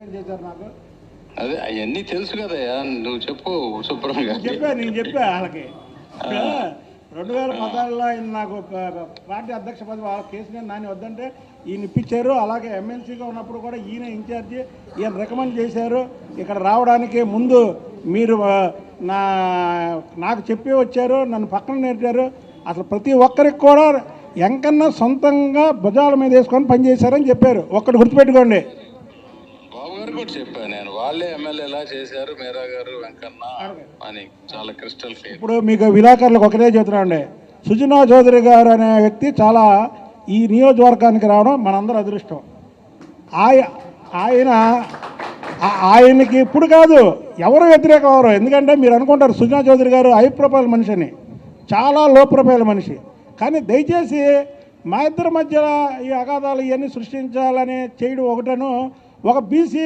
చేశారు నాకు. అదే అవన్నీ తెలుసు కదయ్యా, నువ్వు చెప్పు శుభ్రంగా. నేను చెప్పా వాళ్ళకి 2016లో ఆయన నాకు పార్టీ అధ్యక్ష పదవి కేసీఆర్ నాని వద్దంటే ఈయన ఇప్పించారు. అలాగే ఎమ్మెల్సీగా ఉన్నప్పుడు కూడా ఈయన ఇన్ఛార్జి, ఈయన రికమెండ్ చేశారు. ఇక్కడ రావడానికి ముందు మీరు నాకు చెప్పి వచ్చారు, నన్ను పక్కన నేర్చారు. అసలు ప్రతి ఒక్కరికి కూడా ఎంకన్నా సొంతంగా భుజాల మీద వేసుకొని పనిచేశారని చెప్పారు. ఒక్కటి గుర్తుపెట్టుకోండి. బాబు గారు కూడా చెప్పాను నేను, వాళ్ళే ఎమ్మెల్యేలా చేశారు మీరా గారు, వెంకన్న అని చాలా క్రిస్టల్ క్లియర్. ఇప్పుడు మీకు విలేకరులకు ఒకటే చెబుతున్నాండి, సుజనా చౌదరి గారు అనే వ్యక్తి చాలా ఈ నియోజకవర్గానికి రావడం మనందరూ అదృష్టం. ఆయనకి ఇప్పుడు కాదు ఎవరు వ్యతిరేకం అవరు. ఎందుకంటే మీరు అనుకుంటారు సుజనా చౌదరి గారు హై ప్రొఫైల్ మనిషి అని, చాలా లో ప్రొఫైల్ మనిషి. కానీ దయచేసి మా ఇద్దరి మధ్య ఈ అగాధాలు ఇవన్నీ సృష్టించాలని చేయడం ఒకటను, ఒక బీసీ